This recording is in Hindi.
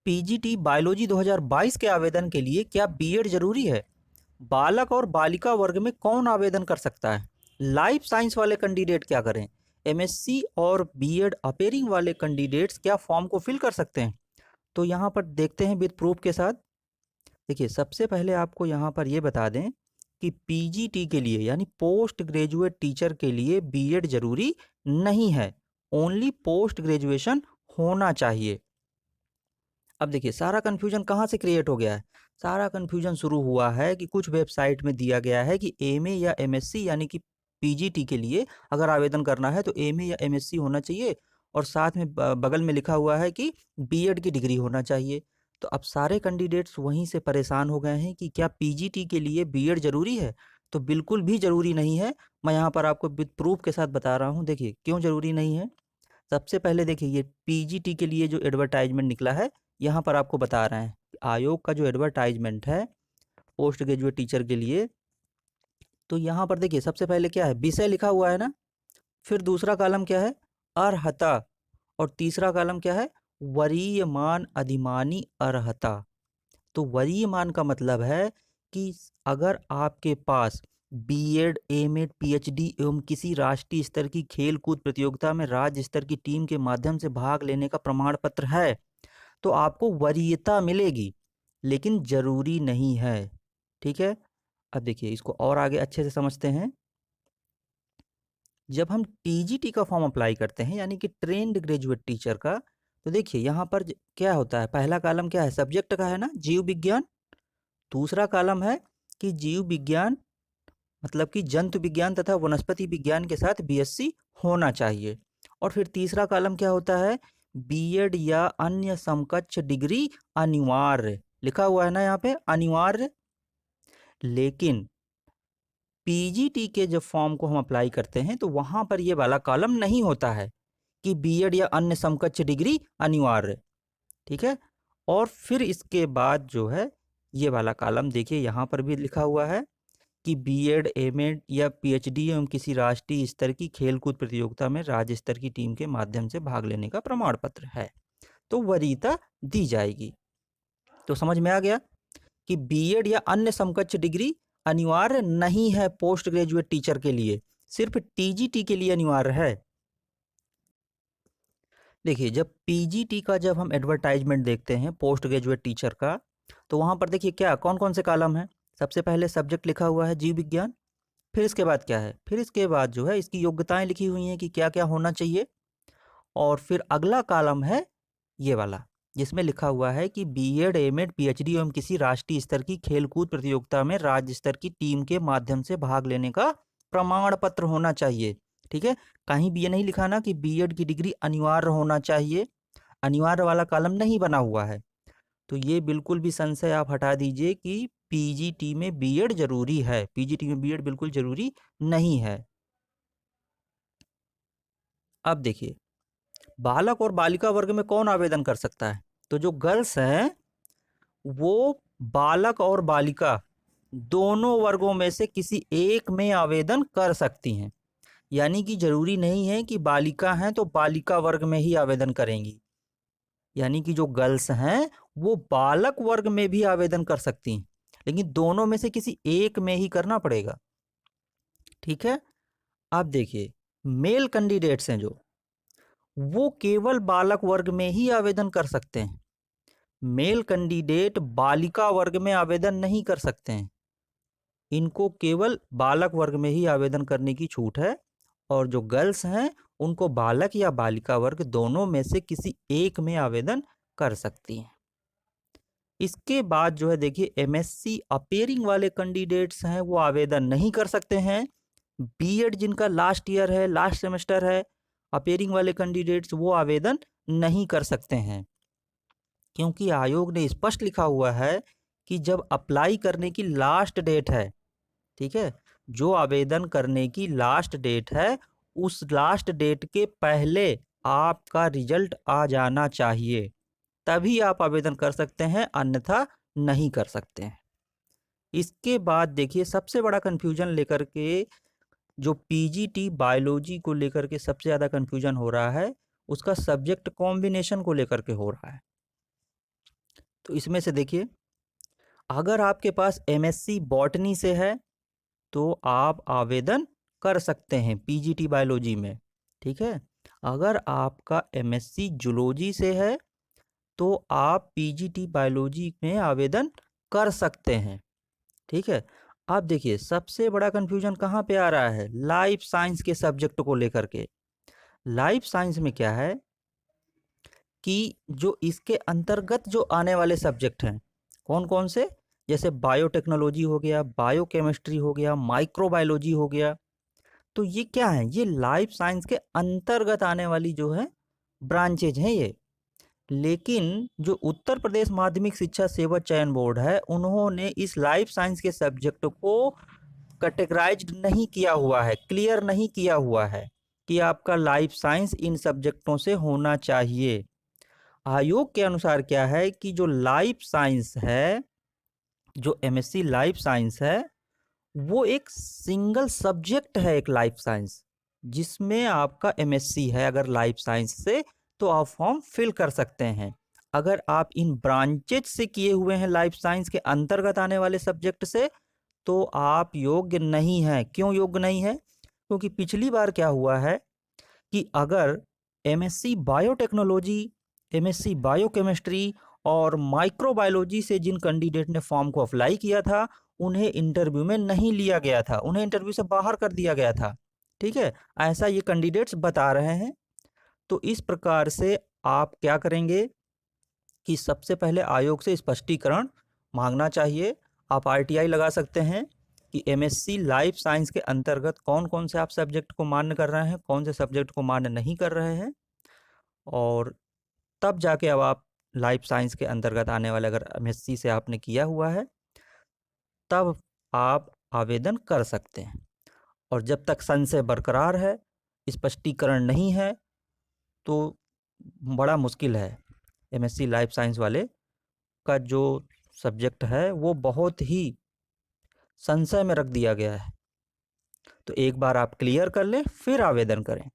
पीजीटी बायोलॉजी 2022 के आवेदन के लिए क्या बीएड जरूरी है? बालक और बालिका वर्ग में कौन आवेदन कर सकता है? लाइफ साइंस वाले कैंडिडेट क्या करें? एमएससी और बीएड अपेयरिंग वाले कैंडिडेट्स क्या फॉर्म को फिल कर सकते हैं? तो यहाँ पर देखते हैं विद प्रूफ के साथ। देखिए, सबसे पहले आपको यहाँ पर ये बता दें कि पीजीटी के लिए यानी पोस्ट ग्रेजुएट टीचर के लिए बीएड जरूरी नहीं है। ओनली पोस्ट ग्रेजुएशन होना चाहिए। अब देखिए, सारा कन्फ्यूजन कहाँ से क्रिएट हो गया है? सारा कन्फ्यूजन शुरू हुआ है कि कुछ वेबसाइट में दिया गया है कि एमए या एमएससी यानी कि पीजीटी के लिए अगर आवेदन करना है तो एमए या एमएससी होना चाहिए, और साथ में बगल में लिखा हुआ है कि बीएड की डिग्री होना चाहिए। तो अब सारे कैंडिडेट्स वहीं से परेशान हो गए हैं कि क्या पीजीटी के लिए बीएड जरूरी है? तो बिल्कुल भी जरूरी नहीं है। मैं यहाँ पर आपको विद प्रूफ के साथ बता रहा हूँ। देखिए क्यों जरूरी नहीं है। सबसे पहले देखिए, ये पीजीटी के लिए जो एडवर्टाइजमेंट निकला है, यहाँ पर आपको बता रहे हैं कि आयोग का जो एडवर्टाइजमेंट है पोस्ट ग्रेजुएट टीचर के लिए, तो यहाँ पर देखिए सबसे पहले क्या है, विषय लिखा हुआ है ना। फिर दूसरा कॉलम क्या है, अर्हता। और तीसरा कॉलम क्या है, वरीयमान अधिमानी अर्हता। तो वरीयमान का मतलब है कि अगर आपके पास बीएड, एमएड, पीएचडी एवं किसी राष्ट्रीय स्तर की खेल कूद प्रतियोगिता में राज्य स्तर की टीम के माध्यम से भाग लेने का प्रमाण पत्र है तो आपको वरीयता मिलेगी, लेकिन जरूरी नहीं है। ठीक है। अब देखिए, इसको और आगे अच्छे से समझते हैं। जब हम टीजीटी का फॉर्म अप्लाई करते हैं यानी कि ट्रेंड ग्रेजुएट टीचर का, तो देखिए यहाँ पर क्या होता है, पहला कॉलम क्या है, सब्जेक्ट का है ना, जीव विज्ञान। दूसरा कॉलम है कि जीव विज्ञान मतलब कि जंतु विज्ञान तथा वनस्पति विज्ञान के साथ बीएससी होना चाहिए। और फिर तीसरा कॉलम क्या होता है, बीएड या अन्य समकक्ष डिग्री अनिवार्य, लिखा हुआ है ना यहाँ पे अनिवार्य। लेकिन पीजीटी के जब फॉर्म को हम अप्लाई करते हैं तो वहां पर ये वाला कॉलम नहीं होता है कि बीएड या अन्य समकक्ष डिग्री अनिवार्य। ठीक है। और फिर इसके बाद जो है ये वाला कॉलम देखिए, यहाँ पर भी लिखा हुआ है कि बीएड, एमएड या पीएचडी एवं किसी राष्ट्रीय स्तर की खेलकूद प्रतियोगिता में राज्य स्तर की टीम के माध्यम से भाग लेने का प्रमाण पत्र है, तो वरीयता दी जाएगी। तो समझ में आ गया कि बीएड या अन्य समकक्ष डिग्री अनिवार्य नहीं है पोस्ट ग्रेजुएट टीचर के लिए, सिर्फ टीजीटी के लिए अनिवार्य है। देखिए, जब पीजीटी का जब हम एडवर्टाइजमेंट देखते हैं पोस्ट ग्रेजुएट टीचर का, तो वहां पर देखिए क्या कौन कौन से कॉलम है। सबसे पहले सब्जेक्ट लिखा हुआ है जीव विज्ञान। फिर इसके बाद क्या है, फिर इसके बाद जो है इसकी योग्यताएं लिखी हुई हैं कि क्या क्या होना चाहिए। और फिर अगला कॉलम है ये वाला, जिसमें लिखा हुआ है कि बीएड, एमएड, पीएचडी एवं किसी राष्ट्रीय स्तर की खेलकूद प्रतियोगिता में राज्य स्तर की टीम के माध्यम से भाग लेने का प्रमाण पत्र होना चाहिए। ठीक है। कहीं भी ये नहीं लिखा ना कि बीएड की डिग्री अनिवार्य होना चाहिए, अनिवार्य वाला कॉलम नहीं बना हुआ है। तो ये बिल्कुल भी संशय आप हटा दीजिए कि पीजीटी में बीएड जरूरी है। पीजीटी में बीएड बिल्कुल जरूरी नहीं है। अब देखिए, बालक और बालिका वर्ग में कौन आवेदन कर सकता है? तो जो गर्ल्स हैं वो बालक और बालिका दोनों वर्गों में से किसी एक में आवेदन कर सकती हैं। यानी कि जरूरी नहीं है कि बालिका हैं तो बालिका वर्ग में ही आवेदन करेंगी। यानी कि जो गर्ल्स हैं वो बालक वर्ग में भी आवेदन कर सकती हैं, लेकिन दोनों में से किसी एक में ही करना पड़ेगा। ठीक है। अब देखिए, मेल कैंडिडेट्स हैं जो, वो केवल बालक वर्ग में ही आवेदन कर सकते हैं। मेल कैंडिडेट बालिका वर्ग में आवेदन नहीं कर सकते हैं। इनको केवल बालक वर्ग में ही आवेदन करने की छूट है। और जो गर्ल्स हैं उनको बालक या बालिका वर्ग दोनों में से किसी एक में आवेदन कर सकती हैं। इसके बाद जो है देखिए, एमएससी अपेयरिंग वाले कैंडिडेट्स हैं वो आवेदन नहीं कर सकते हैं। बीएड जिनका लास्ट ईयर है, लास्ट सेमेस्टर है, अपेयरिंग वाले कैंडिडेट्स वो आवेदन नहीं कर सकते हैं, क्योंकि आयोग ने स्पष्ट लिखा हुआ है कि जब अप्लाई करने की लास्ट डेट है, ठीक है, जो आवेदन करने की लास्ट डेट है उस लास्ट डेट के पहले आपका रिजल्ट आ जाना चाहिए, तभी आप आवेदन कर सकते हैं, अन्यथा नहीं कर सकते हैं। इसके बाद देखिए, सबसे बड़ा कंफ्यूजन लेकर के जो पीजीटी बायोलॉजी को लेकर के सबसे ज़्यादा कंफ्यूजन हो रहा है, उसका सब्जेक्ट कॉम्बिनेशन को लेकर के हो रहा है। तो इसमें से देखिए, अगर आपके पास एमएससी बॉटनी से है तो आप आवेदन कर सकते हैं पीजीटी बायोलॉजी में, ठीक है। अगर आपका एमएससी जूलॉजी से है तो आप पीजीटी बायोलॉजी में आवेदन कर सकते हैं, ठीक है। अब देखिए, सबसे बड़ा कंफ्यूजन कहाँ पे आ रहा है, लाइफ साइंस के सब्जेक्ट को लेकर के। लाइफ साइंस में क्या है कि जो इसके अंतर्गत जो आने वाले सब्जेक्ट हैं, कौन कौन से, जैसे बायोटेक्नोलॉजी हो गया, बायोकेमिस्ट्री हो गया, माइक्रोबायोलॉजी हो गया, तो ये क्या है, ये लाइफ साइंस के अंतर्गत आने वाली जो है ब्रांचेज हैं ये। लेकिन जो उत्तर प्रदेश माध्यमिक शिक्षा सेवा चयन बोर्ड है, उन्होंने इस लाइफ साइंस के सब्जेक्ट को कैटेगराइज्ड नहीं किया हुआ है, क्लियर नहीं किया हुआ है कि आपका लाइफ साइंस इन सब्जेक्टों से होना चाहिए। आयोग के अनुसार क्या है कि जो लाइफ साइंस है, जो एमएससी लाइफ साइंस है, वो एक सिंगल सब्जेक्ट है, एक लाइफ साइंस, जिसमें आपका एमएससी है अगर लाइफ साइंस से, तो आप फॉर्म फिल कर सकते हैं। अगर आप इन ब्रांचेज से किए हुए हैं लाइफ साइंस के अंतर्गत आने वाले सब्जेक्ट से, तो आप योग्य नहीं हैं। क्यों योग्य नहीं है? क्योंकि पिछली बार क्या हुआ है कि अगर एमएससी बायोटेक्नोलॉजी, एमएससी बायोकेमिस्ट्री और माइक्रोबायोलॉजी से जिन कैंडिडेट ने फॉर्म को अप्लाई किया था, उन्हें इंटरव्यू में नहीं लिया गया था, उन्हें इंटरव्यू से बाहर कर दिया गया था, ठीक है। ऐसा ये कैंडिडेट्स बता रहे हैं। तो इस प्रकार से आप क्या करेंगे कि सबसे पहले आयोग से स्पष्टीकरण मांगना चाहिए। आप आरटीआई लगा सकते हैं कि एमएससी लाइफ साइंस के अंतर्गत कौन कौन से आप सब्जेक्ट को मान्य कर रहे हैं, कौन से सब्जेक्ट को मान्य नहीं कर रहे हैं, और तब जाके अब आप लाइफ साइंस के अंतर्गत आने वाले, अगर एमएससी से आपने किया हुआ है, तब आप आवेदन कर सकते हैं। और जब तक संशय बरकरार है, स्पष्टीकरण नहीं है, तो बड़ा मुश्किल है। एमएससी लाइफ साइंस वाले का जो सब्जेक्ट है वो बहुत ही संशय में रख दिया गया है। तो एक बार आप क्लियर कर लें, फिर आवेदन करें।